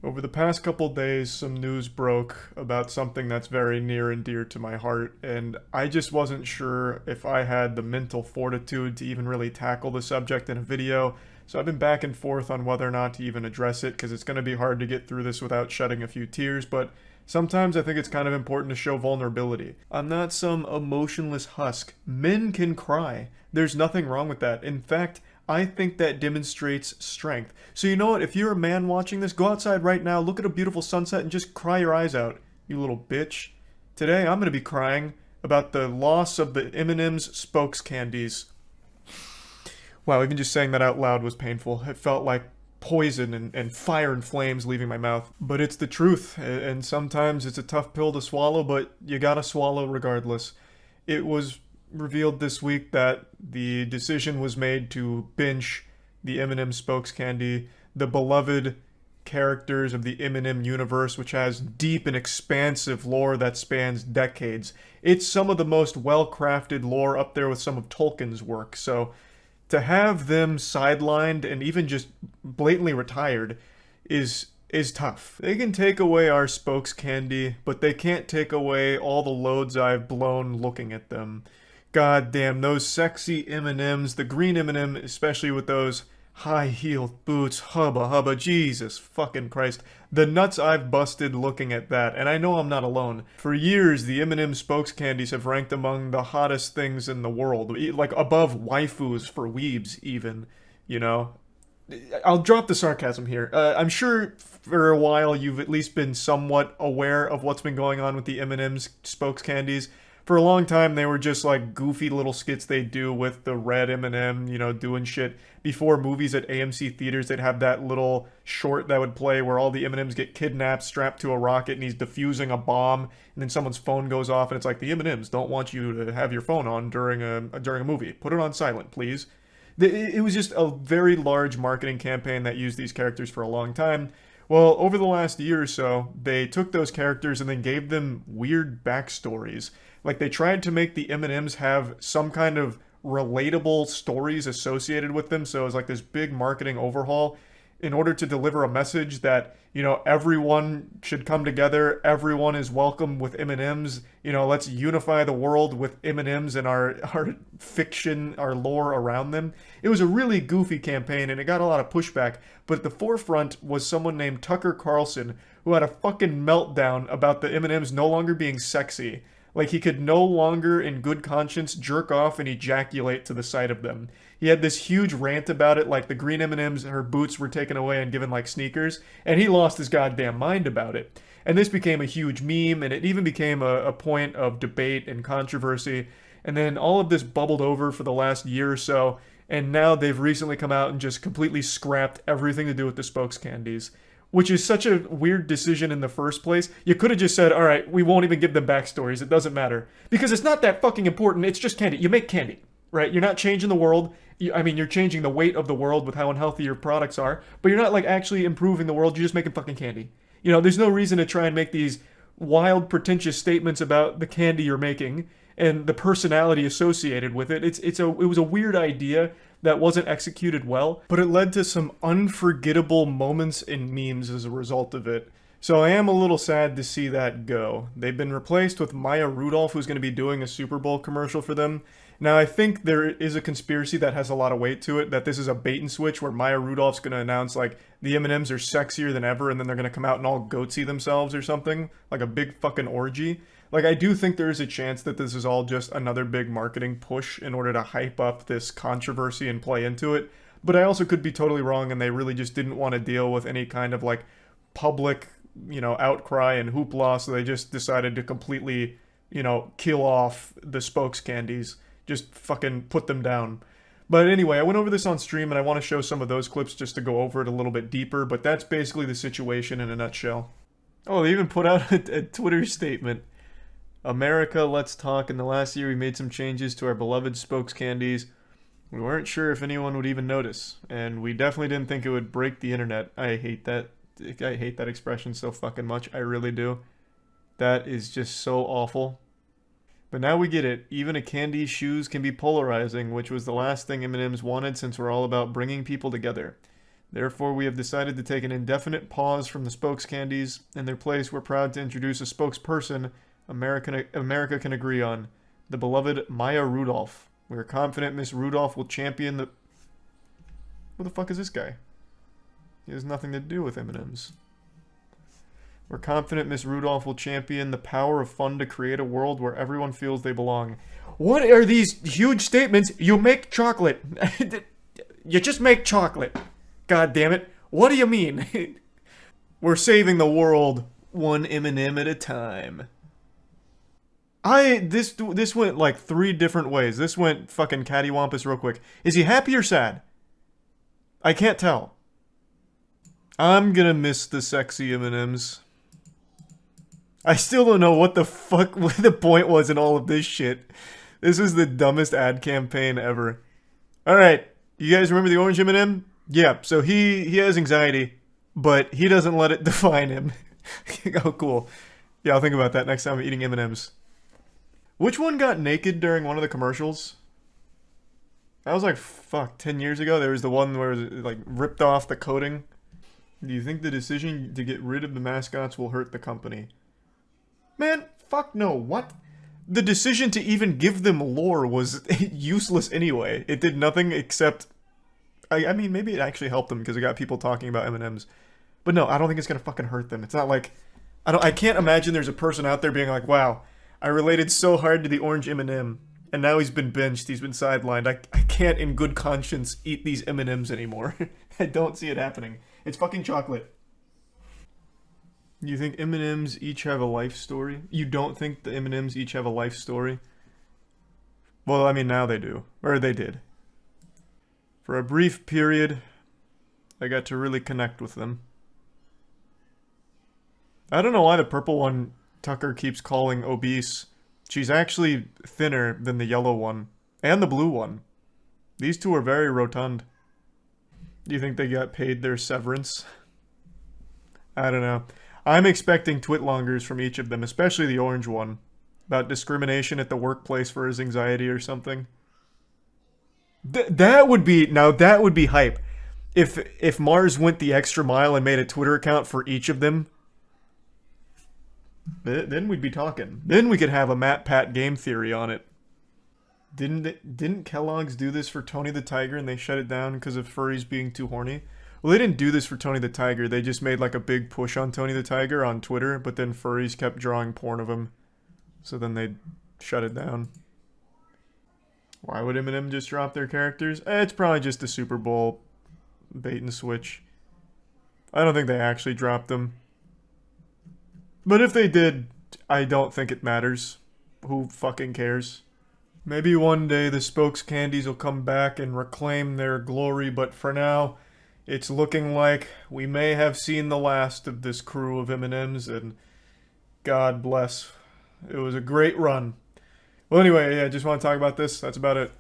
Over the past couple days, some news broke about something that's very near and dear to my heart, and I just wasn't sure if I had the mental fortitude to even really tackle the subject in a video. So I've been back and forth on whether or not to even address it, because it's going to be hard to get through this without shedding a few tears, but sometimes I think it's kind of important to show vulnerability. I'm not some emotionless husk. Men can cry. There's nothing wrong with that. In fact, I think that demonstrates strength. So you know what? If you're a man watching this, go outside right now, look at a beautiful sunset, and just cry your eyes out, you little bitch. Today, I'm going to be crying about the loss of the M&M's spokes candies. Wow, even just saying that out loud was painful. It felt like poison and fire and flames leaving my mouth. But it's the truth, and sometimes it's a tough pill to swallow, but you gotta swallow regardless. It was revealed this week that the decision was made to binge the M&M spokes candy, the beloved characters of the M&M universe, which has deep and expansive lore that spans decades. It's some of the most well-crafted lore, up there with some of Tolkien's work. So to have them sidelined and even just blatantly retired is tough. They can take away our spokes candy, but they can't take away all the loads I've blown looking at them. God damn, those sexy M&Ms, the green M&M, especially with those high-heeled boots, hubba hubba, Jesus fucking Christ. The nuts I've busted looking at that, and I know I'm not alone. For years, the M&M spokes candies have ranked among the hottest things in the world, like above waifus for weebs even, you know? I'll drop the sarcasm here. I'm sure for a while you've at least been somewhat aware of what's been going on with the M&M's spokes candies. For a long time, they were just like goofy little skits they do with the red M&M, you know, doing shit. Before movies at AMC theaters, they'd have that little short that would play where all the M&Ms get kidnapped, strapped to a rocket, and he's defusing a bomb, and then someone's phone goes off, and it's like, the M&Ms don't want you to have your phone on during a movie. Put it on silent, please. It was just a very large marketing campaign that used these characters for a long time. Well, over the last year or so, they took those characters and then gave them weird backstories. Like, they tried to make the M&Ms have some kind of relatable stories associated with them, so it was like this big marketing overhaul in order to deliver a message that, you know, everyone should come together, everyone is welcome with M&Ms, you know, let's unify the world with M&Ms and our fiction, our lore around them. It was a really goofy campaign and it got a lot of pushback, but at the forefront was someone named Tucker Carlson who had a fucking meltdown about the M&Ms no longer being sexy. Like, he could no longer, in good conscience, jerk off and ejaculate to the sight of them. He had this huge rant about it, like the green M&Ms, her boots were taken away and given like sneakers, and he lost his goddamn mind about it. And this became a huge meme, and it even became a point of debate and controversy. And then all of this bubbled over for the last year or so, and now they've recently come out and just completely scrapped everything to do with the spokes candies, which is such a weird decision in the first place. You could have just said, all right, we won't even give them backstories. It doesn't matter. Because it's not that fucking important. It's just candy. You make candy, right? You're not changing the world. I mean, you're changing the weight of the world with how unhealthy your products are, but you're not like actually improving the world. You're just making fucking candy. You know, there's no reason to try and make these wild, pretentious statements about the candy you're making and the personality associated with it. It was a weird idea that wasn't executed well, but it led to some unforgettable moments and memes as a result of it. So I am a little sad to see that go. They've been replaced with Maya Rudolph, who's going to be doing a Super Bowl commercial for them. Now, I think there is a conspiracy that has a lot of weight to it, that this is a bait and switch where Maya Rudolph's going to announce, like, the M&Ms are sexier than ever, and then they're going to come out and all goatsy themselves or something, like a big fucking orgy. Like, I do think there is a chance that this is all just another big marketing push in order to hype up this controversy and play into it. But I also could be totally wrong and they really just didn't want to deal with any kind of, like, public, you know, outcry and hoopla, so they just decided to completely, you know, kill off the spokes candies. Just fucking put them down. But anyway, I went over this on stream and I want to show some of those clips just to go over it a little bit deeper, but that's basically the situation in a nutshell. Oh, they even put out a Twitter statement. America, let's talk. In the last year, we made some changes to our beloved spokes candies. We weren't sure if anyone would even notice, and we definitely didn't think it would break the internet. I hate that expression so fucking much. I really do. That is just so awful. But now we get it. Even a candy's shoes can be polarizing, which was the last thing M&M's wanted since we're all about bringing people together. Therefore, we have decided to take an indefinite pause from the spokes candies. In their place, we're proud to introduce a spokesperson America can agree on, the beloved Maya Rudolph. We are confident Miss Rudolph will champion the... Who the fuck is this guy? He has nothing to do with M&Ms. We're confident Miss Rudolph will champion the power of fun to create a world where everyone feels they belong. What are these huge statements? You make chocolate. You just make chocolate. God damn it. What do you mean? We're saving the world one M&M at a time. This went like 3 different ways. This went fucking cattywampus real quick. Is he happy or sad? I can't tell. I'm gonna miss the sexy M&Ms. I still don't know what the fuck what the point was in all of this shit. This is the dumbest ad campaign ever. Alright, you guys remember the orange M&M? Yeah, so he has anxiety, but he doesn't let it define him. Oh, cool. Yeah, I'll think about that next time I'm eating M&Ms. Which one got naked during one of the commercials? That was like, fuck, 10 years ago? There was the one where it like ripped off the coating. Do you think the decision to get rid of the mascots will hurt the company? Man, fuck no, what? The decision to even give them lore was useless anyway. It did nothing except... I mean, maybe it actually helped them because it got people talking about M&Ms. But no, I don't think it's gonna fucking hurt them. It's not like... I can't imagine there's a person out there being like, wow, I related so hard to the orange M&M, and now he's been benched, he's been sidelined. I can't in good conscience eat these M&Ms anymore. I don't see it happening. It's fucking chocolate. You think M&Ms each have a life story? You don't think the M&Ms each have a life story? Well, I mean, now they do. Or they did. For a brief period, I got to really connect with them. I don't know why the purple one Tucker keeps calling obese. She's actually thinner than the yellow one. And the blue one. These two are very rotund. Do you think they got paid their severance? I don't know. I'm expecting twitlongers from each of them, especially the orange one. About discrimination at the workplace for his anxiety or something. That would be... Now that would be hype. If Mars went the extra mile and made a Twitter account for each of them... Then we'd be talking. Then we could have a Matt Pat game theory on it. Didn't Kellogg's do this for Tony the Tiger and they shut it down because of furries being too horny? Well, they didn't do this for Tony the Tiger. They just made like a big push on Tony the Tiger on Twitter, but then furries kept drawing porn of him. So then they shut it down. Why would M&M just drop their characters? It's probably just a Super Bowl bait and switch. I don't think they actually dropped them. But if they did, I don't think it matters. Who fucking cares? Maybe one day the spokes candies will come back and reclaim their glory, but for now, it's looking like we may have seen the last of this crew of M&Ms, and God bless. It was a great run. Well, anyway, yeah, I just want to talk about this. That's about it.